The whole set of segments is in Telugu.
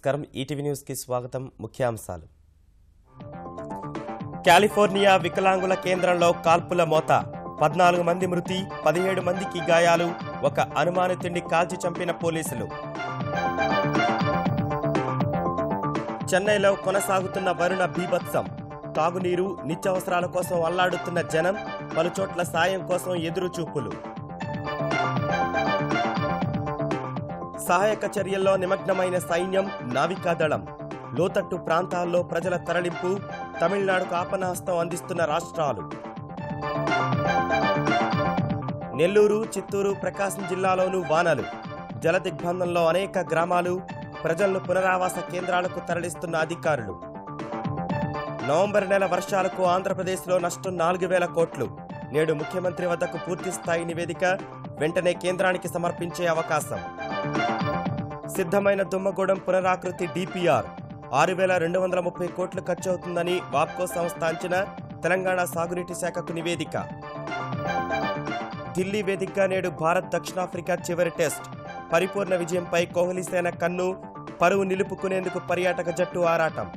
నమస్కారం ఈటీవీ న్యూస్ కి స్వాగతం ముఖ్యాంశాలు కాలిఫోర్నియా వికలాంగుల కేంద్రంలో కాల్పుల మోత 14 మంది మృతి 17 మందికి గాయాలు ఒక అనుమానితుడిని కాల్చి చంపిన పోలీసులు చెన్నైలో కొనసాగుతున్న వరుణ బీభత్సం తాగునీరు నిత్యావసరాల కోసం అల్లాడుతున్న జనం పలుచోట్ల సాయం కోసం ఎదురుచూపులు సహాయక చర్యల్లో నిమగ్నమైన సైన్యం నావికాదళం లోతట్టు ప్రాంతాల్లో ప్రజల తరలింపు తమిళనాడుకు ఆపన్నహస్తం అందిస్తున్న రాష్ట్రాలు నెల్లూరు చిత్తూరు ప్రకాశం జిల్లాలోనూ వానలు జలదిగ్బంధంలో అనేక గ్రామాలు ప్రజలను పునరావాస కేంద్రాలకు తరలిస్తున్న అధికారులు నవంబర్ నెల వర్షాలకు ఆంధ్రప్రదేశ్లో నష్టం 4,000 కోట్లు నేడు ముఖ్యమంత్రి వద్దకు పూర్తిస్థాయి నివేదిక వెంటనే కేంద్రానికి సమర్పించే అవకాశం సిద్ధమైన దుమ్మగూడెం పునరాకృతి డిపిఆర్ 6,230 కోట్లు ఖర్చవుతుందని వాప్కో సంస్థ అంచనా తెలంగాణ సాగునీటి శాఖకు నివేదిక ఢిల్లీ వేదికగా నేడు భారత్ దక్షిణాఫ్రికా చివరి టెస్ట్ పరిపూర్ణ విజయంపై కోహ్లీ సేన కన్ను పరువు నిలుపుకునేందుకు పర్యాటక జట్టు ఆరాటం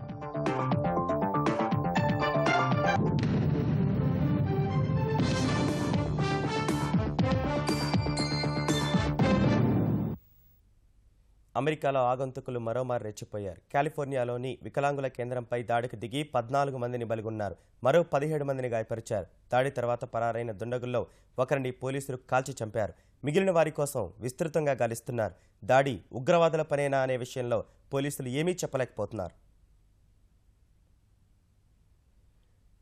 అమెరికాలో ఆగంతుకులు మరోమారు రెచ్చిపోయారు కాలిఫోర్నియాలోని వికలాంగుల కేంద్రంపై దాడికి దిగి 14 మందిని బలిగొన్నారు మరో 17 మందిని గాయపరిచారు దాడి తర్వాత పరారైన దుండగుల్లో ఒకరిని పోలీసులు కాల్చి చంపారు మిగిలిన వారి కోసం విస్తృతంగా గాలిస్తున్నారు దాడి ఉగ్రవాదుల పనేనా అనే విషయంలో పోలీసులు ఏమీ చెప్పలేకపోతున్నారు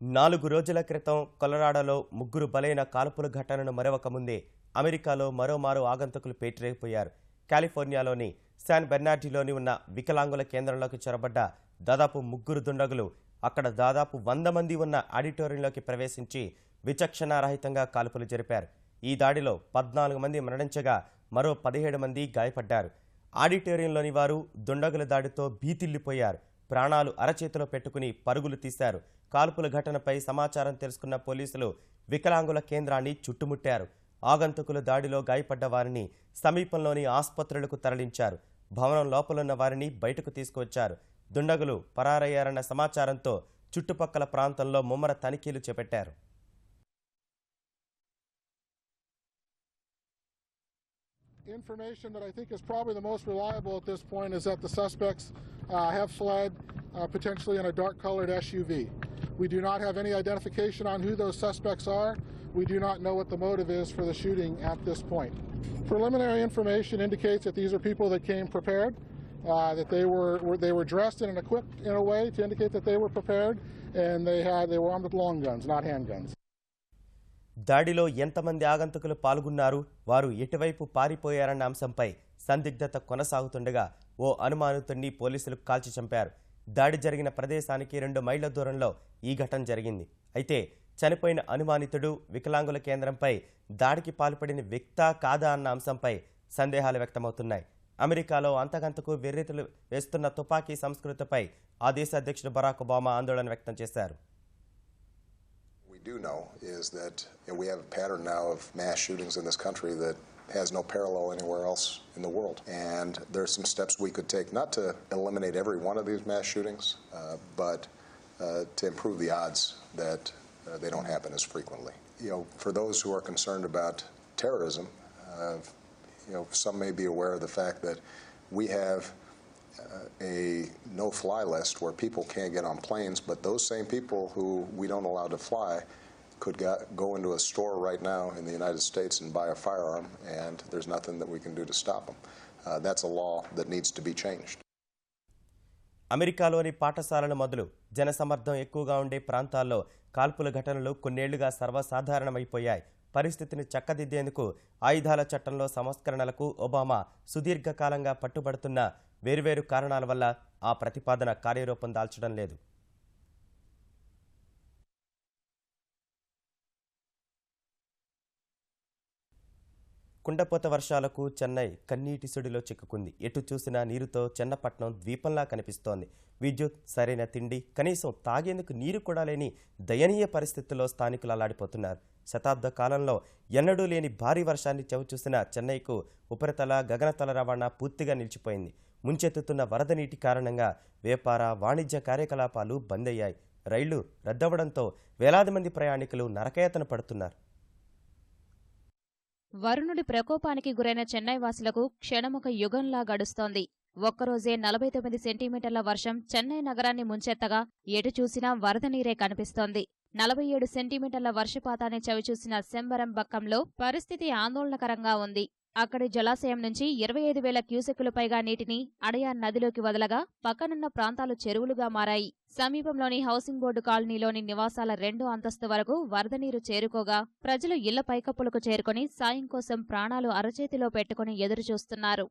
4 రోజుల క్రితం కొలరాడోలో 3 బలైన కాల్పుల ఘటనను మరొక ముందే అమెరికాలో మరోమారు ఆగంతుకులు పేటరేగిపోయారు కాలిఫోర్నియాలోని శాన్ బెర్నార్డిలోని ఉన్న వికలాంగుల కేంద్రంలోకి చొరబడ్డ దాదాపు 3 దుండగులు అక్కడ దాదాపు 100 మంది ఉన్న ఆడిటోరియంలోకి ప్రవేశించి విచక్షణారహితంగా కాల్పులు జరిపారు ఈ దాడిలో 14 మంది మరణించగా మరో 17 మంది గాయపడ్డారు ఆడిటోరియంలోని వారు దుండగుల దాడితో భీతిల్లిపోయారు ప్రాణాలు అరచేతిలో పెట్టుకుని పరుగులు తీశారు కాల్పుల ఘటనపై సమాచారం తెలుసుకున్న పోలీసులు వికలాంగుల కేంద్రాన్ని చుట్టుముట్టారు ఆగంతుకుల దాడిలో గాయపడ్డ వారిని సమీపంలోని ఆసుపత్రులకు తరలించారు భవనం లోపలున్న వారిని బయటకు తీసుకువచ్చారు దుండగులు పరారయ్యారన్న సమాచారంతో చుట్టుపక్కల ప్రాంతంలో ముమ్మర తనిఖీలు చేపట్టారు Information that I think is probably the most reliable at this point is that the suspects have fled potentially in a dark-colored SUV. We do not have any identification on who those suspects are. We do not know what the motive is for the shooting at this point. Preliminary information indicates that these are people that came prepared, that they were dressed and equipped in a way to indicate that they were prepared, and they were armed with long guns, not handguns. దాడిలో ఎంతమంది ఆగంతుకులు పాల్గొన్నారు వారు ఎటువైపు పారిపోయారన్న అంశంపై సందిగ్ధత కొనసాగుతుండగా ఓ అనుమానితుడిని పోలీసులు కాల్చి చంపారు దాడి జరిగిన ప్రదేశానికి 2 మైళ్ల దూరంలో ఈ ఘటన జరిగింది అయితే చనిపోయిన అనుమానితుడు వికలాంగుల కేంద్రంపై దాడికి పాల్పడిన వ్యక్తా కాదా అన్న అంశంపై సందేహాలు వ్యక్తమవుతున్నాయి అమెరికాలో అంతకంతకు వెర్రెతులు వేస్తున్న తుపాకీ సంస్కృతిపై ఆ దేశ అధ్యక్షుడు బరాక్ ఒబామా ఆందోళన వ్యక్తం చేశారు What we do know is that we have a pattern now of mass shootings in this country that has no parallel anywhere else in the world. And there are some steps we could take, not to eliminate every one of these mass shootings, but to improve the odds that they don't happen as frequently. For those who are concerned about terrorism, some may be aware of the fact that we have a no-fly list where people can't get on planes, but those same people who we don't allow to fly could go into a store right now in the United States and buy a firearm, and there's nothing that we can do to stop them. That's a law that needs to be changed. అమెరికాలోని పాఠశాలల మొదలు జనసమర్థం ఎక్కువగా ఉండే ప్రాంతాల్లో కాల్పుల ఘటనలు కొన్నేళ్లుగా సర్వసాధారణమైపోయాయి పరిస్థితిని చక్కదిద్దేందుకు ఆయుధాల చట్టంలో సంస్కరణలకు ఒబామా సుదీర్ఘకాలంగా పట్టుబడుతున్న వేర్వేరు కారణాల వల్ల ఆ ప్రతిపాదన కార్యరూపం దాల్చడం లేదు కుండపోత వర్షాలకు చెన్నై కన్నీటి సుడిలో చిక్కుకుంది ఎటు చూసినా నీరుతో చెన్నపట్నం ద్వీపంలా కనిపిస్తోంది విద్యుత్ సరైన తిండి కనీసం తాగేందుకు నీరు కూడా లేని దయనీయ పరిస్థితుల్లో స్థానికులు అల్లాడిపోతున్నారు శతాబ్ద కాలంలో ఎన్నడూ లేని భారీ వర్షాన్ని చవిచూసిన చెన్నైకు ఉపరితల గగనతల రవాణా పూర్తిగా నిలిచిపోయింది ముంచెత్తుతున్న వరద నీటి కారణంగా వ్యాపార వాణిజ్య కార్యకలాపాలు బంద్ అయ్యాయి. రైళ్లు రద్దవడంతో వేలాది మంది ప్రయాణికులు నరకయాతన పడుతున్నారు. వరుణుడి ప్రకోపానికి గురైన చెన్నై వాసులకు క్షణమొక యుగంలా గడుస్తోంది. ఒక్కరోజే 49 సెంటీమీటర్ల వర్షం చెన్నై నగరాన్ని ముంచెత్తగా ఎటు చూసినా వరద నీరే కనిపిస్తోంది. 47 సెంటీమీటర్ల వర్షపాతాన్ని చవిచూసిన సెంబరంబక్కంలో పరిస్థితి ఆందోళనకరంగా ఉంది. అక్కడి జలాశయం నుంచి 25,000 క్యూసెక్కులు పైగా నీటిని అడయార్ నదిలోకి వదలగా పక్కనున్న ప్రాంతాలు చెరువులుగా మారాయి. సమీపంలోని హౌసింగ్ బోర్డు కాలనీలోని నివాసాల 2వ అంతస్తు వరకు వరద నీరు చేరుకోగా ప్రజలు ఇళ్ల పైకప్పులకు చేరుకుని సాయం కోసం ప్రాణాలు అరచేతిలో పెట్టుకుని ఎదురుచూస్తున్నారు.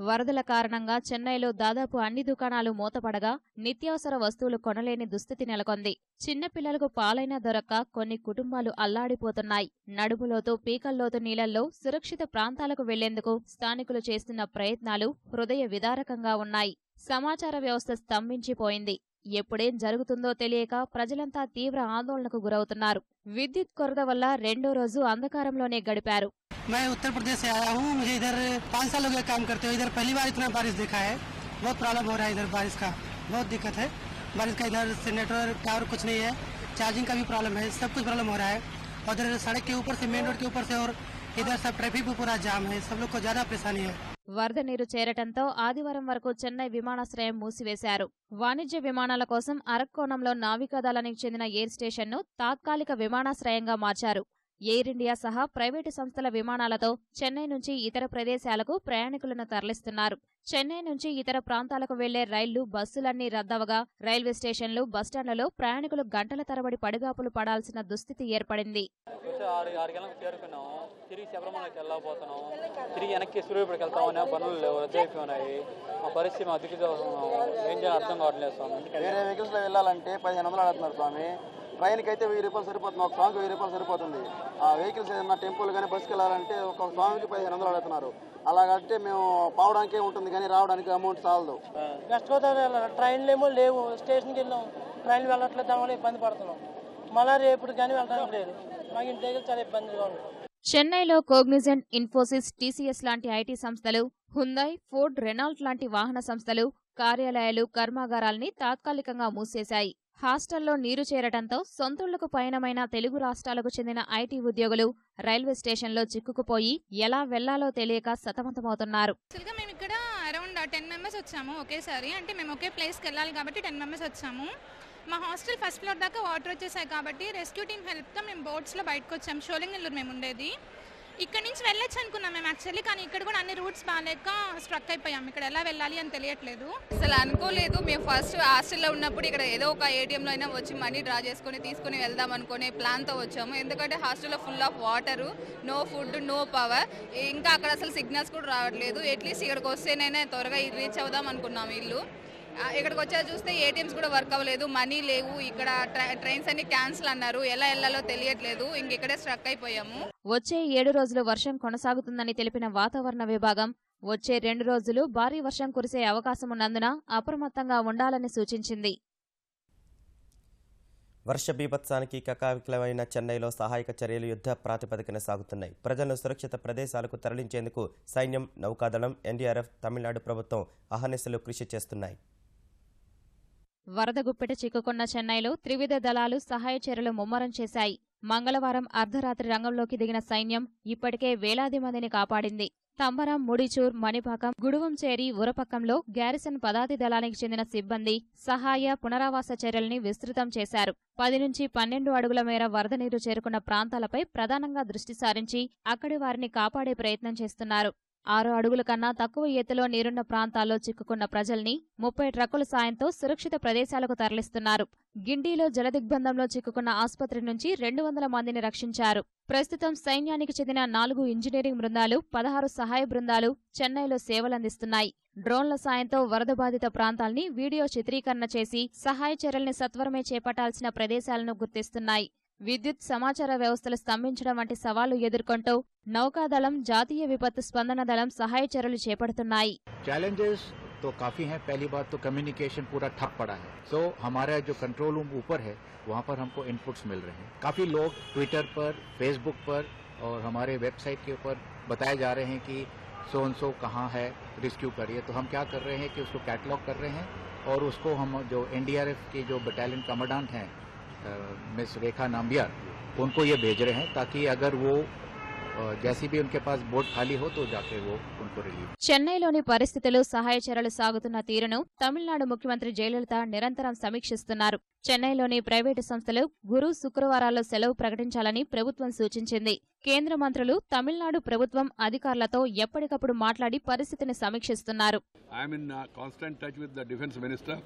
వరదల కారణంగా చెన్నైలో దాదాపు అన్ని దుకాణాలు మూతపడగా నిత్యావసర వస్తువులు కొనలేని దుస్థితి నెలకొంది. చిన్నపిల్లలకు పాలైనా దొరక్క కొన్ని కుటుంబాలు అల్లాడిపోతున్నాయి. నడుములోతు పీకల్లోతు నీళ్లలో సురక్షిత ప్రాంతాలకు వెళ్లేందుకు స్థానికులు చేస్తున్న ప్రయత్నాలు హృదయ విదారకంగా ఉన్నాయి. సమాచార వ్యవస్థ స్తంభించిపోయింది. ఎప్పుడేం జరుగుతుందో తెలియక ప్రజలంతా తీవ్ర ఆందోళనకు గురవుతున్నారు. విద్యుత్ కొరత వల్ల 2వ రోజు అంధకారంలోనే గడిపారు. मैं उत्तर प्रदेश से आया हूँ। मुझे इधर 5 साल हो गया काम करते हुए। इधर पहली बार इतना बारिश देखा है। बहुत प्रॉब्लम हो रहा है इधर, बारिश का बहुत दिक्कत है। बारिश का इधर से नेटवर्क टावर कुछ नहीं है, चार्जिंग का भी प्रॉब्लम है, सब कुछ प्रॉब्लम हो रहा है। और इधर सड़क के ऊपर से, मेन रोड के ऊपर से, और इधर सब ट्रैफिक भी पूरा जाम है। सब लोग को ज्यादा परेशानी है। వరద నీరు చేరటంతో ఆదివారం వరకు చెన్నై విమానాశ్రయం మూసివేశారు. వాణిజ్య విమానాల కోసం అరక్కోణంలో నావికాదళానికి చెందిన ఎయిర్ స్టేషన్ను తాత్కాలిక విమానాశ్రయంగా మార్చారు. ఎయిర్ ఇండియా సహా ప్రైవేటు సంస్థల విమానాలతో చెన్నై నుంచి ఇతర ప్రదేశాలకు ప్రయాణికులను తరలిస్తున్నారు. చెన్నై నుంచి ఇతర ప్రాంతాలకు వెళ్లే రైళ్లు, బస్సులన్నీ రద్దవగా రైల్వే స్టేషన్లు, బస్టాండ్లలో ప్రయాణికులు గంటల తరబడి పడిగాపులు పడాల్సిన దుస్థితి ఏర్పడింది. తిరిగి శబరిమలకి వెళ్ళకపోతున్నాం, తిరిగి వెనక్కి సూర్యపడికి వెళ్తామనే పనులు లేవు, రద్దయిపోయినాయి. మా పరిస్థితి మా దిక్కు ఏం చేయాలి అర్థం కావట్లేదు స్వామి. వేరే వెహికల్స్లో వెళ్ళాలంటే 1500 అడుగుతున్నారు స్వామి. ట్రైన్కి అయితే 1000 రూపాయలు సరిపోతుంది, ఒక స్వామికి 1000 రూపాయలు సరిపోతుంది. ఆ వెహికల్స్ ఏదైనా టెంపుల్ కానీ బస్సుకి వెళ్ళాలంటే ఒక స్వామికి 1500 అడుగుతున్నారు. అలాగంటే మేము పోవడానికే ఉంటుంది కానీ రావడానికి అమౌంట్ చాలదు. వెస్ట్ గోదావరి వెళ్ళాలి, ట్రైన్లు ఏమో లేవు. స్టేషన్కి వెళ్ళాం, ట్రైన్లు వెళ్ళట్లేదు, దానివల్ల ఇబ్బంది పడుతున్నాం. మళ్ళీ రేపు కానీ వెళ్ళడానికి లేదు. మాకు ఇంటి దగ్గర చాలా ఇబ్బందిగా ఉంది. చెన్నైలో కోగ్నిజెంట్, ఇన్ఫోసిస్, టీసీఎస్ లాంటి ఐటీ సంస్థలు, హుందాయ్, ఫోర్డ్, రెనాల్ట్ లాంటి వాహన సంస్థలు కార్యాలయాలు, కర్మాగారాల్ని తాత్కాలికంగా మూసేశాయి. హాస్టల్లో నీరు చేరటంతో సొంతూళ్లకు పయనమైన తెలుగు రాష్ట్రాలకు చెందిన ఐటీ ఉద్యోగులు రైల్వే స్టేషన్లో చిక్కుకుపోయి ఎలా వెళ్లాలో తెలియక సతమతమవుతున్నారు. మేము ఇక్కడ అరౌండ్ 10 మెంబర్స్ వచ్చాము ఒకేసారి. అంటే మేము ఒకే ప్లేస్కి వెళ్ళాలి కాబట్టి 10 మెంబర్స్ వచ్చాము. మా హాస్టల్ ఫస్ట్ ఫ్లోర్ దాకా వాటర్ వచ్చేసాయి కాబట్టి రెస్క్యూ టీమ్ హెల్ప్తో మేము బోట్స్లో బయటకు వచ్చాము. షోలింగల్లూరు మేము ఉండేది. ఇక్కడ నుంచి వెళ్ళొచ్చు అనుకున్నాం మేము యాక్చువల్లీ, కానీ ఇక్కడ కూడా అన్ని రూట్స్ బాగాలేక స్ట్రక్ అయిపోయాం. ఇక్కడ ఎలా వెళ్ళాలి అని తెలియట్లేదు. అసలు అనుకోలేదు. మేము ఫస్ట్ హాస్టల్లో ఉన్నప్పుడు ఇక్కడ ఏదో ఒక ఏటీఎంలో అయినా వచ్చి మనీ డ్రా చేసుకుని తీసుకుని వెళ్దాం అనుకునే ప్లాన్తో వచ్చాము. ఎందుకంటే హాస్టల్లో full of water, no food, no power, ఇంకా అక్కడ అసలు సిగ్నల్స్ కూడా రావట్లేదు. అట్లీస్ట్ ఇక్కడికి వస్తేనైనా త్వరగా రీచ్ అవుదాం అనుకున్నాము ఇల్లు. ఇక్కడికి వచ్చా చూస్తే ఏటీఎంస్ కూడా వర్క్ అవ్వలేదు, మనీ లేవు, ఇక్కడ ట్రైన్స్ అన్ని క్యాన్సిల్ అన్నారు, ఎలా వెళ్ళాలో తెలియట్లేదు. ఇక్కడే స్ట్రక్ అయిపోయాము. వచ్చే 7 రోజులు వర్షం కొనసాగుతుందని తెలిపిన వాతావరణ విభాగం వచ్చే 2 రోజులు భారీ వర్షం కురిసే అవకాశం ఉన్నందున అప్రమత్తంగా ఉండాలని సూచించింది. వర్ష బీభత్సానికి కకావికలమైన చెన్నైలో సహాయక చర్యలు యుద్ధ ప్రాతిపదికన సాగుతున్నాయి. ప్రజలను సురక్షిత ప్రదేశాలకు తరలించేందుకు సైన్యం, నౌకాదళం, ఎన్డీఆర్ఎఫ్, తమిళనాడు ప్రభుత్వం అహర్నిశలు కృషి చేస్తున్నాయి. వరద గుప్పెట చిక్కుకున్న చెన్నైలో త్రివిధ దళాలు సహాయ చర్యలు ముమ్మరం చేశాయి. మంగళవారం అర్ధరాత్రి రంగంలోకి దిగిన సైన్యం ఇప్పటికే వేలాది మందిని కాపాడింది. తంబరం, ముడిచూర్, మణిపాకం, గుడువంచేరి, ఉరపక్కంలో గ్యారిసన్ పదాతి దళానికి చెందిన సిబ్బంది సహాయ, పునరావాస చర్యల్ని విస్తృతం చేశారు. 10 నుంచి 12 అడుగుల మేర వరద నీరు చేరుకున్న ప్రాంతాలపై ప్రధానంగా దృష్టి సారించి అక్కడి వారిని కాపాడే ప్రయత్నం చేస్తున్నారు. 6 అడుగుల కన్నా తక్కువ ఎత్తులో నీరున్న ప్రాంతాల్లో చిక్కుకున్న ప్రజల్ని 30 ట్రక్కుల సాయంతో సురక్షిత ప్రదేశాలకు తరలిస్తున్నారు. గిండిలో జలదిగ్బంధంలో చిక్కుకున్న ఆసుపత్రి నుంచి 200 మందిని రక్షించారు. ప్రస్తుతం సైన్యానికి చెందిన 4 ఇంజనీరింగ్ బృందాలు, 16 సహాయ బృందాలు చెన్నైలో సేవలందిస్తున్నాయి. డ్రోన్ల సాయంతో వరద బాధిత ప్రాంతాల్ని వీడియో చిత్రీకరణ చేసి సహాయ చర్యల్ని సత్వరమే చేపట్టాల్సిన ప్రదేశాలను గుర్తిస్తున్నాయి. విద్యుత్, సమాచార వ్యవస్థలు స్తంభించడం వంటి సవాళ్లు ఎదుర్కొంటూ నౌకాదళం, జాతీయ విపత్తు స్పందన దళం సహాయ చర్యలు చేపడుతున్నాయి. Challenges तो काफ़ी हैं। पहली बात तो कम्युनिकेशन पूरा ठप पड़ा है, सो हमारा जो कंट्रोल रूम ऊपर है वहाँ पर हमको इनपुट्स मिल रहे हैं। काफ़ी लोग ट्विटर पर, फेसबुक पर और हमारे वेबसाइट के ऊपर बताए जा रहे हैं कि सो एंड सो कहाँ है, रेस्क्यू करिए। तो हम क्या कर रहे हैं कि उसको कैटलॉग कर रहे हैं और उसको हम जो NDRF की जो बटालियन कमांडेंट हैं मिस रेखा नाम्बियार, उनको ये भेज रहे हैं ताकि अगर वो जैसी भी उनके पास बोट खाली हो तो जाके वो उनको रिलीव। చెన్నైలోని పరిస్థితులు సహాయ చర్యలు సాగుతున్న తీరును తమిళనాడు ముఖ్యమంత్రి జయలలిత నిరంతరం సమీక్షిస్తున్నారు. చెన్నైలోని ప్రైవేటు సంస్థలు గురు శుక్రవారాల్లో సెలవు ప్రకటించాలని ప్రభుత్వం సూచించింది. కేంద్ర మంత్రులు తమిళనాడు ప్రభుత్వం అధికారులతో ఎప్పటికప్పుడు మాట్లాడి పరిస్థితిని సమీక్షిస్తున్నారు. I am in constant touch with the defense minister.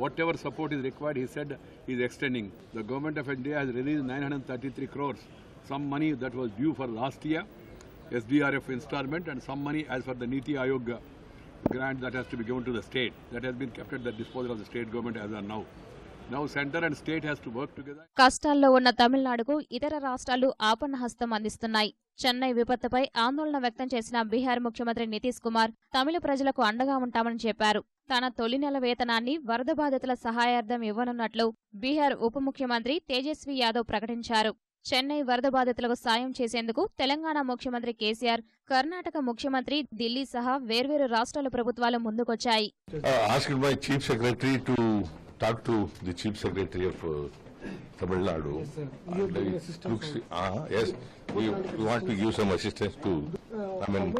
Whatever support is required, he said he is extending. The government of India has released 933 crores. Some money that was due for last year, SDRF installment, and some money as for the Niti Aayog grant that has to be given to the state. That has been kept at the disposal of the state government as of now. Now center and state has to work together. కష్టాల్లో ఉన్న తమిళనాడుకు ఇతర రాష్ట్రాలు ఆపన్నహస్తం అందిస్తున్నాయి. చెన్నై విపత్తుపై ఆందోళన వ్యక్తం చేసిన బీహార్ ముఖ్యమంత్రి నితీశ్ కుమార్ తమిళ ప్రజలకు అండగా ఉంటామని చెప్పారు. తన తొలి నెల వేతనాన్ని వరద బాధితుల సహాయార్థం ఇవ్వనున్నట్లు బీహార్ ఉప ముఖ్యమంత్రి తేజస్వీ యాదవ్ ప్రకటించారు. చెన్నై వరద బాధితులకు సాయం చేసేందుకు తెలంగాణ ముఖ్యమంత్రి కేసీఆర్, కర్ణాటక ముఖ్యమంత్రి ఢిల్లీ సహా వేర్వేరు రాష్ట్రాల ప్రభుత్వాలు ముందుకొచ్చాయి. Talk to the Chief Secretary of Tamil Nadu. Yes, we want to give some assistance to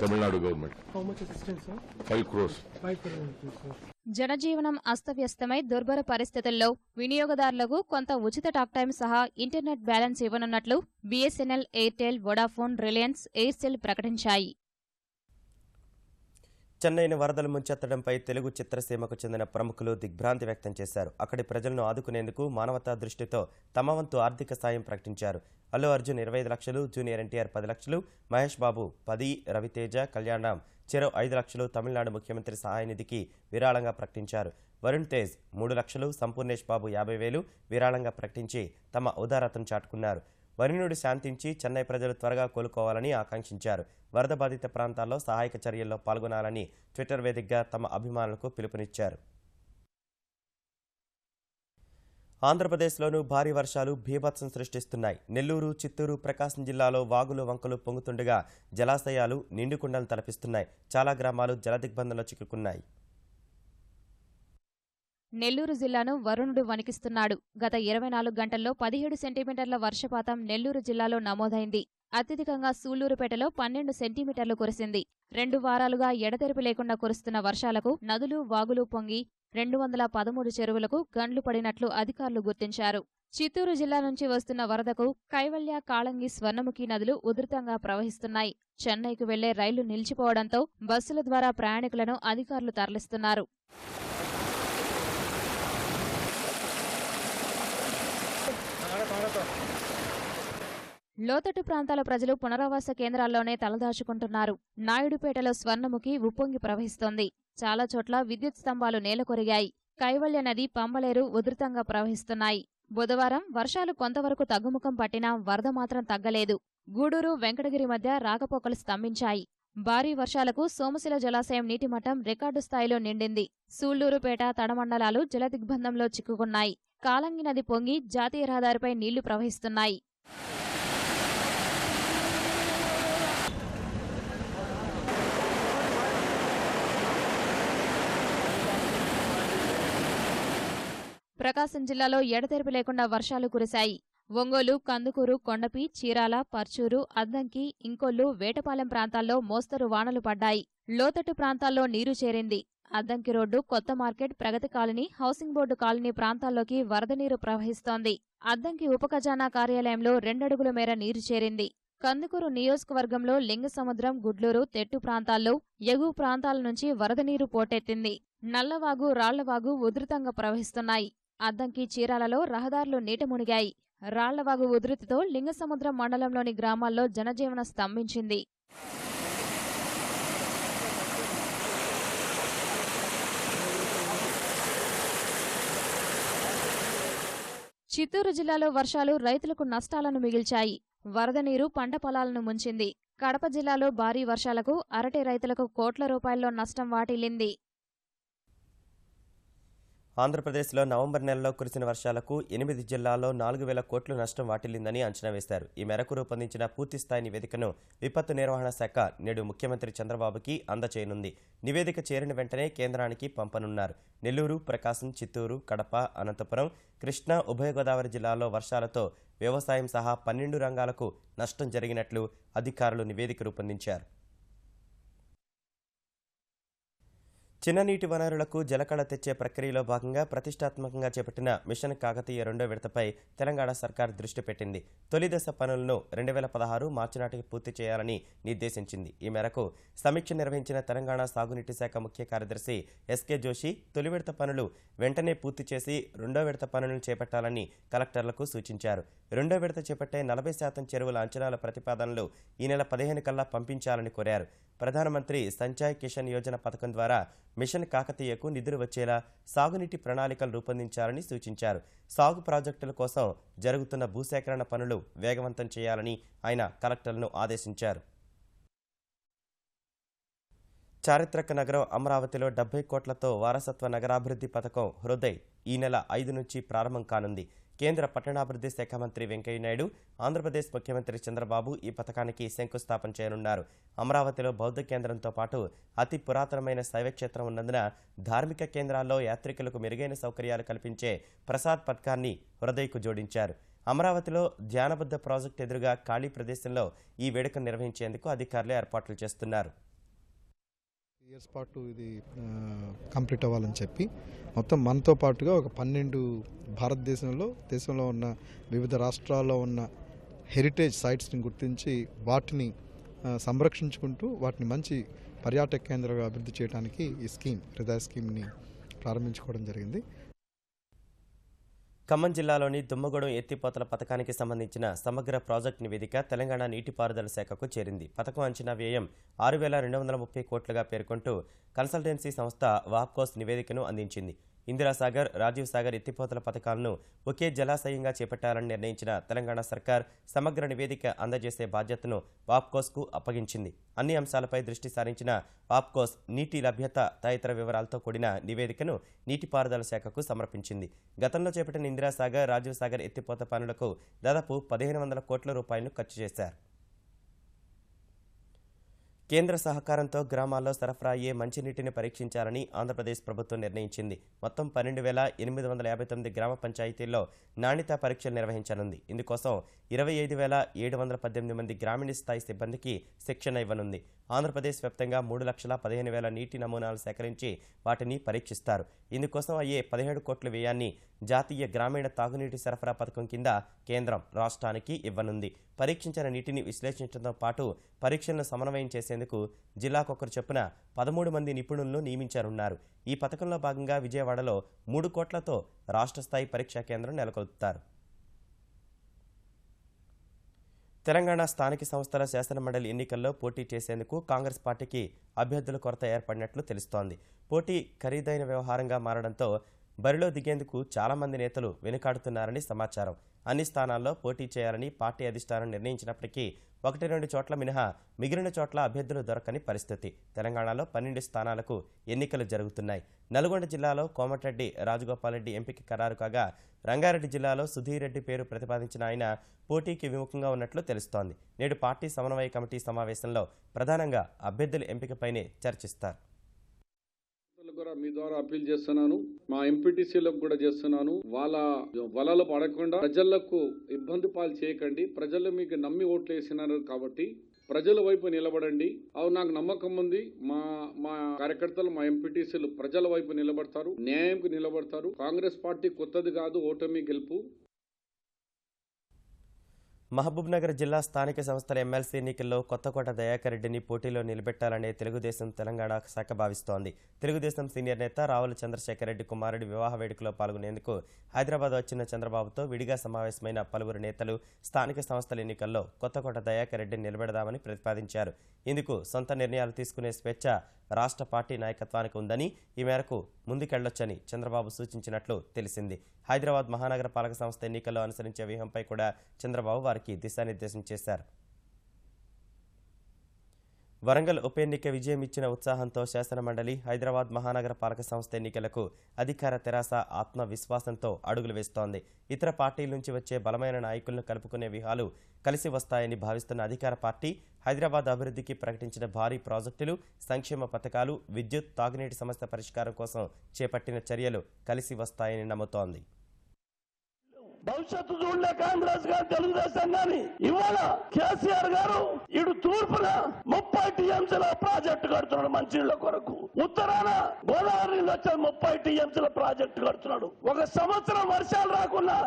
Tamil Nadu government. How much assistance, sir? 5 crores. 5 crores, sir. జనజీవనం అస్తవ్యస్తమై దుర్భర పరిస్థితుల్లో వినియోగదారులకు కొంత ఉచిత టాక్ టైం సహా ఇంటర్నెట్ బ్యాలెన్స్ ఇవ్వనున్నట్లు BSNL, Airtel, Vodafone, Reliance, Aircel ప్రకటించాయి. చెన్నైని వరదలు ముంచెత్తడంపై తెలుగు చిత్రసీమకు చెందిన ప్రముఖులు దిగ్భ్రాంతి వ్యక్తం చేశారు. అక్కడి ప్రజలను ఆదుకునేందుకు మానవతా దృష్టితో తమ వంతు ఆర్థిక సాయం ప్రకటించారు. అల్లు అర్జున్ 25 లక్షలు, జూనియర్ NTR 10 లక్షలు, మహేష్ బాబు 10, రవితేజ, కళ్యాణరామ్ చెరో 5 లక్షలు తమిళనాడు ముఖ్యమంత్రి సహాయ నిధికి విరాళంగా ప్రకటించారు. వరుణ్ తేజ్ 3 లక్షలు, సంపూర్ణేష్ బాబు 50,000 విరాళంగా ప్రకటించి తమ ఉదారతను చాటుకున్నారు. వరుణుడు శాంతించి చెన్నై ప్రజలు త్వరగా కోలుకోవాలని ఆకాంక్షించారు. వరద బాధిత ప్రాంతాల్లో సహాయక చర్యల్లో పాల్గొనాలని ట్విట్టర్ వేదికగా తమ అభిమానులకు పిలుపునిచ్చారు. ఆంధ్రప్రదేశ్లోనూ భారీ వర్షాలు బీభత్సం సృష్టిస్తున్నాయి. నెల్లూరు, చిత్తూరు, ప్రకాశం జిల్లాలో వాగులు వంకలు పొంగుతుండగా జలాశయాలు నిండుకుండలు తలపిస్తున్నాయి. చాలా గ్రామాలు జలదిగ్బంధంలో చిక్కుకున్నాయి. నెల్లూరు జిల్లాను వరుణుడు వణికిస్తున్నాడు. గత 24 గంటల్లో 17 సెంటీమీటర్ల వర్షపాతం నెల్లూరు జిల్లాలో నమోదైంది. అత్యధికంగా సూళ్లూరుపేటలో 12 సెంటీమీటర్లు కురిసింది. 2 వారాలుగా ఎడతెరిపి లేకుండా కురుస్తున్న వర్షాలకు నదులు, వాగులు పొంగి 213 చెరువులకు గండ్లు పడినట్లు అధికారులు గుర్తించారు. చిత్తూరు జిల్లా నుంచి వస్తున్న వరదకు కైవల్య, కాళంగి, స్వర్ణముఖి నదులు ఉధృతంగా ప్రవహిస్తున్నాయి. చెన్నైకు వెళ్లే రైళ్లు నిలిచిపోవడంతో బస్సుల ద్వారా ప్రయాణికులను అధికారులు తరలిస్తున్నారు. లోతట్టు ప్రాంతాల ప్రజలు పునరావాస కేంద్రాల్లోనే తలదాచుకుంటున్నారు. నాయుడుపేటలో స్వర్ణముఖి ఉప్పొంగి ప్రవహిస్తోంది. చాలా చోట్ల విద్యుత్ స్తంభాలు నేలకొరిగాయి. కైవల్య నది, పంబలేరు ఉధృతంగా ప్రవహిస్తున్నాయి. బుధవారం వర్షాలు కొంతవరకు తగ్గుముఖం పట్టినా వరద మాత్రం తగ్గలేదు. గూడూరు, వెంకటగిరి మధ్య రాకపోకలు స్తంభించాయి. భారీ వర్షాలకు సోమశిల జలాశయం నీటిమట్టం రికార్డు స్థాయిలో నిండింది. సూళ్లూరుపేట, తడమండలాలు జలదిగ్బంధంలో చిక్కుకున్నాయి. కాళంగి నది పొంగి జాతీయ రహదారిపై నీళ్లు ప్రవహిస్తున్నాయి. ప్రకాశం జిల్లాలో ఎడతెరిపి లేకుండా వర్షాలు కురిశాయి. ఒంగోలు, కందుకూరు, కొండపి, చీరాల, పర్చూరు, అద్దంకి, ఇంకొల్లు, వేటపాలెం ప్రాంతాల్లో మోస్తరు వానలు పడ్డాయి. లోతట్టు ప్రాంతాల్లో నీరు చేరింది. అద్దంకి రోడ్డు, కొత్త మార్కెట్, ప్రగతి కాలనీ, హౌసింగ్ బోర్డు కాలనీ ప్రాంతాల్లోకి వరద నీరు ప్రవహిస్తోంది. అద్దంకి ఉప ఖజానా కార్యాలయంలో 2 అడుగుల మేర నీరు చేరింది. కందుకూరు నియోజకవర్గంలో లింగసముద్రం, గుడ్లూరు, తెట్టు ప్రాంతాల్లో ఎగువ ప్రాంతాల నుంచి వరద నీరు పోటెత్తింది. నల్లవాగు, రాళ్లవాగు ఉధృతంగా ప్రవహిస్తున్నాయి. అద్దంకి, చీరాలలో రహదారులు నీట మునిగాయి. రాళ్లవాగు ఉధృతితో లింగసముద్రం మండలంలోని గ్రామాల్లో జనజీవనం స్తంభించింది. చిత్తూరు జిల్లాలో వర్షాలు రైతులకు నష్టాలను మిగిల్చాయి. వరద నీరు పంట పొలాలను ముంచింది. కడప జిల్లాలో భారీ వర్షాలకు అరటి రైతులకు కోట్ల రూపాయల్లో నష్టం వాటిల్లింది. ఆంధ్రప్రదేశ్లో నవంబర్ నెలలో కురిసిన వర్షాలకు 8 జిల్లాల్లో 4,000 కోట్ల నష్టం వాటిల్లిందని అంచనా వేశారు. ఈ మేరకు రూపొందించిన పూర్తిస్థాయి నివేదికను విపత్తు నిర్వహణ శాఖ నేడు ముఖ్యమంత్రి చంద్రబాబుకి అందచేయనుంది. నివేదిక చేరిన వెంటనే కేంద్రానికి పంపనున్నారు. నెల్లూరు, ప్రకాశం, చిత్తూరు, కడప, అనంతపురం, కృష్ణా, ఉభయ గోదావరి జిల్లాల్లో వర్షాలతో వ్యవసాయం సహా 12 రంగాలకు నష్టం జరిగినట్లు అధికారులు నివేదిక రూపొందించారు. చిన్న నీటి వనరులకు జలకళ తెచ్చే ప్రక్రియలో భాగంగా ప్రతిష్టాత్మకంగా చేపట్టిన మిషన్ కాకతీయ 2వ విడతపై తెలంగాణ సర్కార్ దృష్టి పెట్టింది. తొలి దశ పనులను 2016 మార్చి నాటికి పూర్తి చేయాలని నిర్దేశించింది. ఈ మేరకు సమీక్ష నిర్వహించిన తెలంగాణ సాగునీటి శాఖ ముఖ్య కార్యదర్శి ఎస్కే జోషి తొలి విడత పనులు వెంటనే పూర్తి చేసి 2వ విడత పనులను చేపట్టాలని కలెక్టర్లకు సూచించారు. 2వ విడత చేపట్టే 40% చెరువుల అంచనాల ప్రతిపాదనలు ఈ నెల 15 కల్లా పంపించాలని కోరారు. ప్రధానమంత్రి సంచాయ్ కిషన్ యోజన పథకం ద్వారా మిషన్ కాకతీయకు నిధులు వచ్చేలా సాగునీటి ప్రణాళికలు రూపొందించాలని సూచించారు. సాగు ప్రాజెక్టుల కోసం జరుగుతున్న భూసేకరణ పనులు వేగవంతం చేయాలని ఆయన కలెక్టర్లను ఆదేశించారు. చారిత్రక నగరం అమరావతిలో 70 కోట్లతో వారసత్వ నగరాభివృద్ధి పథకం హృదయ్ ఈ నెల 5 నుంచి ప్రారంభం కానుంది. కేంద్ర పట్టణాభివృద్ధి శాఖ మంత్రి వెంకయ్యనాయుడు, ఆంధ్రప్రదేశ్ ముఖ్యమంత్రి చంద్రబాబు ఈ పథకానికి శంకుస్థాపన చేయనున్నారు. అమరావతిలో బౌద్ధ కేంద్రంతో పాటు అతి పురాతనమైన శైవక్షేత్రం ఉన్నందున ధార్మిక కేంద్రాల్లో యాత్రికులకు మెరుగైన సౌకర్యాలు కల్పించే ప్రసాద్ పథకాన్ని హృదయ్కు జోడించారు. అమరావతిలో ధ్యానబుద్ధ ప్రాజెక్టు ఎదురుగా ఖాళీ ప్రదేశంలో ఈ వేడుకను నిర్వహించేందుకు అధికారులు ఏర్పాట్లు చేస్తున్నారు. ఇయర్స్ పాటు ఇది కంప్లీట్ అవ్వాలని చెప్పి మొత్తం మనతో పాటుగా ఒక 12 దేశంలో ఉన్న వివిధ రాష్ట్రాల్లో ఉన్న హెరిటేజ్ సైట్స్ని గుర్తించి వాటిని సంరక్షించుకుంటూ వాటిని మంచి పర్యాటక కేంద్రంగా అభివృద్ధి చేయడానికి ఈ హృదయ స్కీమ్ని ప్రారంభించుకోవడం జరిగింది. ఖమ్మం జిల్లాలోని దుమ్మగూడెం ఎత్తిపోతల పథకానికి సంబంధించిన సమగ్ర ప్రాజెక్టు నివేదిక తెలంగాణ నీటిపారుదల శాఖకు చేరింది. పథకం అంచనా వ్యయం 6,230 కోట్లుగా పేర్కొంటూ కన్సల్టెన్సీ సంస్థ వాప్కోస్ నివేదికను అందించింది. ఇందిరాసాగర్, రాజీవ్ సాగర్ ఎత్తిపోతల పథకాలను ఒకే జలాశయంగా చేపట్టాలని నిర్ణయించిన తెలంగాణ సర్కార్ సమగ్ర నివేదిక అందజేసే బాధ్యతను వాప్కోస్కు అప్పగించింది. అన్ని అంశాలపై దృష్టి సారించిన వాప్కోస్ నీటి లభ్యత తదితర వివరాలతో కూడిన నివేదికను నీటిపారుదల శాఖకు సమర్పించింది. గతంలో చేపట్టిన ఇందిరాసాగర్, రాజీవ్ సాగర్ ఎత్తిపోత పనులకు దాదాపు 1,500 కోట్ల రూపాయలను ఖర్చు చేశారు. కేంద్ర సహకారంతో గ్రామాల్లో సరఫరా అయ్యే మంచినీటిని పరీక్షించాలని ఆంధ్రప్రదేశ్ ప్రభుత్వం నిర్ణయించింది. మొత్తం 12,859 గ్రామ పంచాయతీల్లో నాణ్యతా పరీక్షలు నిర్వహించనుంది. ఇందుకోసం 25,718 మంది గ్రామీణ స్థాయి సిబ్బందికి శిక్షణ ఇవ్వనుంది. ఆంధ్రప్రదేశ్ వ్యాప్తంగా 3,15,000 నీటి నమూనాలు సేకరించి వాటిని పరీక్షిస్తారు. ఇందుకోసం అయ్యే 17 కోట్ల వ్యయాన్ని జాతీయ గ్రామీణ తాగునీటి సరఫరా పథకం కింద కేంద్రం రాష్ట్రానికి ఇవ్వనుంది. పరీక్షించిన నీటిని విశ్లేషించడంతో పాటు పరీక్షలను సమన్వయం చేసేందుకు జిల్లాకొకరు చొప్పున 13 మంది నిపుణులను నియమించారున్నారు. ఈ పథకంలో భాగంగా విజయవాడలో 3 కోట్లతో రాష్ట్ర స్థాయి పరీక్షా కేంద్రం నెలకొల్పుతారు. తెలంగాణ స్థానిక సంస్థల శాసనమండలి ఎన్నికల్లో పోటీ చేసేందుకు కాంగ్రెస్ పార్టీకి అభ్యర్థుల కొరత ఏర్పడినట్లు తెలుస్తోంది. పోటీ ఖరీదైన వ్యవహారంగా మారడంతో బరిలో దిగేందుకు చాలామంది నేతలు వెనుకాడుతున్నారని సమాచారం. అన్ని స్థానాల్లో పోటీ చేయాలని పార్టీ అధిష్టానం నిర్ణయించినప్పటికీ 1-2 చోట్ల మినహా మిగిలిన చోట్ల అభ్యర్థులు దొరకని పరిస్థితి. తెలంగాణలో 12 స్థానాలకు ఎన్నికలు జరుగుతున్నాయి. నల్గొండ జిల్లాలో కోమటిరెడ్డి రాజగోపాల్రెడ్డి ఎంపిక ఖరారు కాగా రంగారెడ్డి జిల్లాలో సుధీర్ రెడ్డి పేరు ప్రతిపాదించిన ఆయన పోటీకి విముఖంగా ఉన్నట్లు తెలుస్తోంది. నేడు పార్టీ సమన్వయ కమిటీ సమావేశంలో ప్రధానంగా అభ్యర్థుల ఎంపికపైనే చర్చిస్తారు. మీ ద్వారా అప్పీల్ చేస్తున్నాను, మా ఎంపీటీసీలకు కూడా చేస్తున్నాను. వాళ్ళ వలలో పడకుండా ప్రజలకు ఇబ్బంది పాలు చేయకండి. ప్రజలు మీకు నమ్మి ఓట్లు వేసినారు కాబట్టి ప్రజల వైపు నిలబడండి. అవు నాకు నమ్మకం ఉంది. మా కార్యకర్తలు, మా ఎంపీటీసీలు ప్రజల వైపు నిలబడతారు, న్యాయంకు నిలబడతారు. కాంగ్రెస్ పార్టీ కొత్తది కాదు, ఓటమి గెలుపు. మహబూబ్నగర్ జిల్లా స్థానిక సంస్థల ఎమ్మెల్సీ ఎన్నికల్లో కొత్తకోట దయాకర్ రెడ్డిని పోటీలో నిలబెట్టాలనే తెలుగుదేశం తెలంగాణ శాఖ భావిస్తోంది. తెలుగుదేశం సీనియర్ నేత రావుల చంద్రశేఖర్ రెడ్డి కుమారుడి వివాహ వేడుకలో పాల్గొనేందుకు హైదరాబాద్ వచ్చిన చంద్రబాబుతో విడిగా సమావేశమైన పలువురు నేతలు స్థానిక సంస్థల ఎన్నికల్లో కొత్తకోట దయాకర్ రెడ్డిని నిలబెడదామని ప్రతిపాదించారు. ఇందుకు సొంత నిర్ణయాలు తీసుకునే స్వేచ్ఛ రాష్ట్ర పార్టీ నాయకత్వానికి ఉందని, ఈ మేరకు ముందుకెళ్లొచ్చని చంద్రబాబు సూచించినట్లు తెలిసింది. హైదరాబాద్ మహానగర పాలక సంస్థ ఎన్నికల్లో అనుసరించే వ్యూహంపై కూడా చంద్రబాబు వారికి దిశానిర్దేశం చేశారు. వరంగల్ ఉప ఎన్నిక విజయం ఇచ్చిన ఉత్సాహంతో శాసనమండలి, హైదరాబాద్ మహానగర పాలక సంస్థ ఎన్నికలకు అధికార తెరాస ఆత్మవిశ్వాసంతో అడుగులు వేస్తోంది. ఇతర పార్టీల నుంచి వచ్చే బలమైన నాయకులను కలుపుకునే వ్యూహాలు కలిసి వస్తాయని భావిస్తున్న అధికార పార్టీ హైదరాబాద్ అభివృద్ధికి ప్రకటించిన భారీ ప్రాజెక్టులు, సంక్షేమ పథకాలు, విద్యుత్, తాగునీటి సమస్య పరిష్కారం కోసం చేపట్టిన చర్యలు కలిసి వస్తాయని నమ్ముతోంది. భవిష్యత్తు చూడలే కాంగ్రెస్ గారు, తెలుగుదేశం గాని ఇవాళ కేసీఆర్ గారు ఇటు తూర్పున 30 టీఎంసీల ప్రాజెక్టు కడుతున్నాడు మంచినీళ్ళ కొరకు, ఉత్తరాన గోదావరి వచ్చే 30 టీఎంసీల ప్రాజెక్టు కడుతున్నాడు. ఒక సంవత్సరం వర్షాలు రాకుండా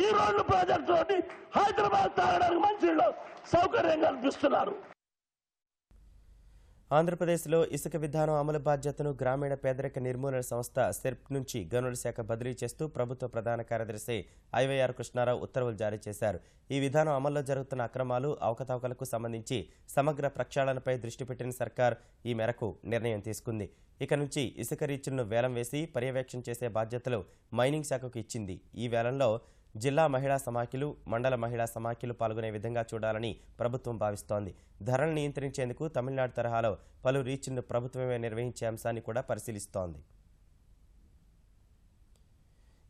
ఈ 2 ప్రాజెక్టు తోటి హైదరాబాద్ తాగడానికి మంచినీళ్ళు సౌకర్యం కల్పిస్తున్నారు. ఆంధ్రప్రదేశ్లో ఇసుక విధానం అమలు బాధ్యతను గ్రామీణ పేదరిక నిర్మూలన సంస్థ సెర్ప్ నుంచి గనుల శాఖ బదిలీ చేస్తూ ప్రభుత్వ ప్రధాన కార్యదర్శి ఐవైఆర్ కృష్ణారావు ఉత్తర్వులు జారీ చేశారు. ఈ విధానం అమల్లో జరుగుతున్న అక్రమాలు, అవకతవకలకు సంబంధించి సమగ్ర ప్రక్షాళనపై దృష్టి పెట్టిన సర్కార్ ఈ మేరకు నిర్ణయం తీసుకుంది. ఇక నుంచి ఇసుక రీచ్లను వేలం వేసి పర్యవేక్షణ చేసే బాధ్యతలు మైనింగ్ శాఖకు ఇచ్చింది. ఈ వేలంలో జిల్లా మహిళా సమాఖ్యలు, మండల మహిళా సమాఖ్యలు పాల్గొనే విధంగా చూడాలని ప్రభుత్వం భావిస్తోంది. ధరలను నియంత్రించేందుకు తమిళనాడు తరహాలో పలు రీచ్లను ప్రభుత్వమే నిర్వహించే అంశాన్ని కూడా పరిశీలిస్తోంది.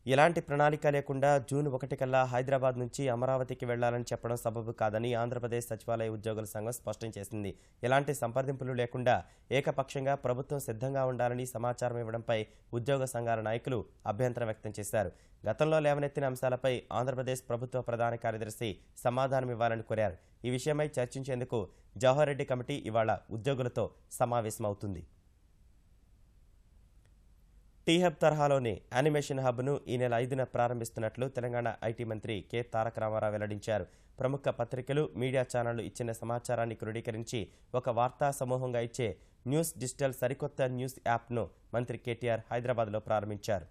ఎలాంటి ప్రణాళిక లేకుండా జూన్ 1 కల్లా హైదరాబాద్ నుంచి అమరావతికి వెళ్లాలని చెప్పడం సబబు కాదని ఆంధ్రప్రదేశ్ సచివాలయ ఉద్యోగుల సంఘం స్పష్టం చేసింది. ఎలాంటి సంప్రదింపులు లేకుండా ఏకపక్షంగా ప్రభుత్వం సిద్ధంగా ఉండాలని సమాచారం ఇవ్వడంపై ఉద్యోగ సంఘాల నాయకులు అభ్యంతరం వ్యక్తం చేశారు. గతంలో లేవనెత్తిన అంశాలపై ఆంధ్రప్రదేశ్ ప్రభుత్వ ప్రధాన కార్యదర్శి సమాధానం ఇవ్వాలని కోరారు. ఈ విషయమై చర్చించేందుకు జవహర్ రెడ్డి కమిటీ ఇవాళ ఉద్యోగులతో సమావేశమవుతుంది. టీ హబ్ తరహాలోనే యానిమేషన్ హబ్ను ఈ నెల 5న ప్రారంభిస్తున్నట్లు తెలంగాణ ఐటీ మంత్రి కె తారక రామారావు వెల్లడించారు. ప్రముఖ పత్రికలు, మీడియా ఛానళ్లు ఇచ్చిన సమాచారాన్ని క్రోడీకరించి ఒక వార్తా సమూహంగా ఇచ్చే న్యూస్ డిజిటల్ సరికొత్త న్యూస్ యాప్ను మంత్రి కేటీఆర్ హైదరాబాద్లో ప్రారంభించారు.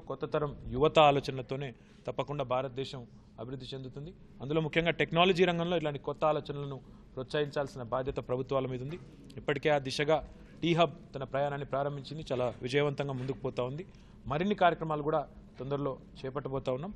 కొత్త తరం యువత ఆలోచనలతోనే తప్పకుండా భారతదేశం అభివృద్ధి చెందుతుంది. అందులో ముఖ్యంగా టెక్నాలజీ రంగంలో ఇలాంటి కొత్త ఆలోచనలను ప్రోత్సహించాల్సిన బాధ్యత ప్రభుత్వాల మీద ఉంది. ఇప్పటికే ఆ దిశగా టీ హబ్ తన ప్రయాణాన్ని ప్రారంభించింది. చాలా విజయవంతంగా ముందుకు పోతా ఉంది. మరిన్ని కార్యక్రమాలు కూడా తొందరలో చేపట్టబోతా ఉన్నాం.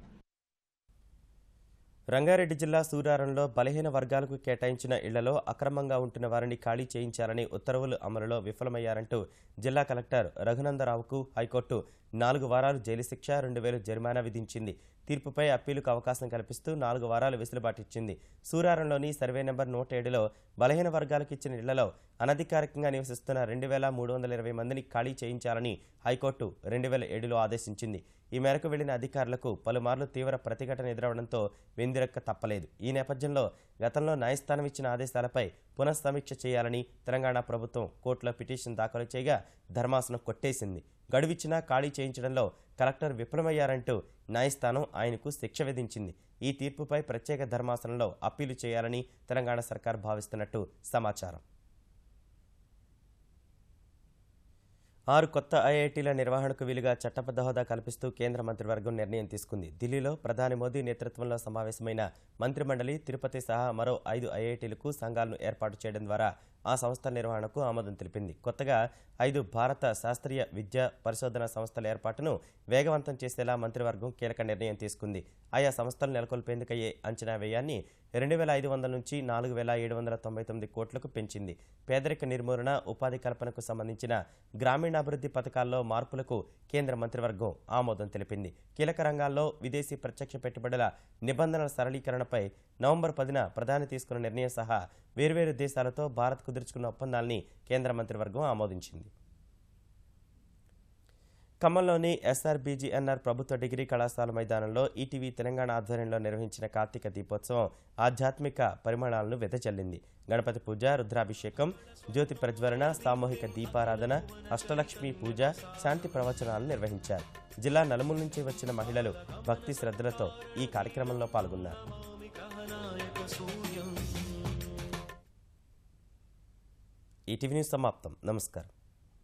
రంగారెడ్డి జిల్లా సూరారంలో బలహీన వర్గాలకు కేటాయించిన ఇళ్లలో అక్రమంగా ఉంటున్న వారిని ఖాళీ చేయించాలని ఉత్తర్వులు అమలులో విఫలమయ్యారంటూ జిల్లా కలెక్టర్ రఘునందరావుకు హైకోర్టు 4 వారాలు జైలు శిక్ష, 2000 జరిమానా విధించింది. తీర్పుపై అప్పీలుకు అవకాశం కల్పిస్తూ 4 వారాలు వెసులుబాటు ఇచ్చింది. సూరారంలోని సర్వే నెంబర్ 107లో బలహీన వర్గాలకు ఇచ్చిన ఇళ్లలో అనధికారికంగా నివసిస్తున్న 2320 మందిని ఖాళీ చేయించాలని హైకోర్టు 2007లో ఆదేశించింది. ఈ మేరకు వెళ్లిన అధికారులకు పలుమార్లు తీవ్ర ప్రతిఘటన ఎదురవడంతో వెందిరక్క తప్పలేదు. ఈ నేపథ్యంలో గతంలో న్యాయస్థానం ఇచ్చిన ఆదేశాలపై పునఃసమీక్ష చేయాలని తెలంగాణ ప్రభుత్వం కోర్టులో పిటిషన్ దాఖలు చేయగా ధర్మాసనం కొట్టేసింది. గడువిచ్చినా ఖాళీ చేయించడంలో కలెక్టర్ విఫలమయ్యారంటూ న్యాయస్థానం ఆయనకు శిక్ష విధించింది. ఈ తీర్పుపై ప్రత్యేక ధర్మాసనంలో అప్పీలు చేయాలని తెలంగాణ సర్కార్ భావిస్తున్నట్టు సమాచారం. 6 కొత్త ఐఐటీల నిర్వహణకు వీలుగా చట్టబద్ధ హోదా కల్పిస్తూ కేంద్ర మంత్రివర్గం నిర్ణయం తీసుకుంది. ఢిల్లీలో ప్రధాని మోదీ నేతృత్వంలో సమావేశమైన మంత్రిమండలి తిరుపతి సహా మరో 5 ఐఐటీలకు సంఘాలను ఏర్పాటు చేయడం ద్వారా ఆ సంస్థల నిర్వహణకు ఆమోదం తెలిపింది. కొత్తగా 5 భారత శాస్త్రీయ విద్యా పరిశోధన సంస్థల ఏర్పాటును వేగవంతం చేసేలా మంత్రివర్గం కీలక నిర్ణయం తీసుకుంది. ఆయా సంస్థలు నెలకొల్పేందుకయ్యే అంచనా వ్యయాన్ని 2500 నుంచి 4799 కోట్లకు పెంచింది. పేదరిక నిర్మూలన, ఉపాధి కల్పనకు సంబంధించిన గ్రామీణాభివృద్ధి పథకాల్లో మార్పులకు కేంద్ర మంత్రివర్గం ఆమోదం తెలిపింది. కీలక రంగాల్లో విదేశీ ప్రత్యక్ష పెట్టుబడుల నిబంధనల సరళీకరణపై నవంబర్ 10న ప్రధాని తీసుకున్న నిర్ణయం సహా వేర్వేరు దేశాలతో భారత్ కుదుర్చుకున్న ఒప్పందాల్ని కేంద్ర మంత్రివర్గం ఆమోదించింది. ఖమ్మంలోని ఎస్ఆర్బీజీఎన్ఆర్ ప్రభుత్వ డిగ్రీ కళాశాల మైదానంలో ఈటీవీ తెలంగాణ ఆధ్వర్యంలో నిర్వహించిన కార్తీక దీపోత్సవం ఆధ్యాత్మిక పరిమాణాలను వెదజల్లింది. గణపతి పూజ, రుద్రాభిషేకం, జ్యోతి ప్రజ్వలన, సామూహిక దీపారాధన, అష్టలక్ష్మి పూజ, శాంతి ప్రవచనాలు నిర్వహించారు. జిల్లా నలుమూల నుంచి వచ్చిన మహిళలు భక్తి శ్రద్ధలతో ఈ కార్యక్రమంలో పాల్గొన్నారు. ఈటీవీ న్యూస్ సమాప్తం. నమస్కారం.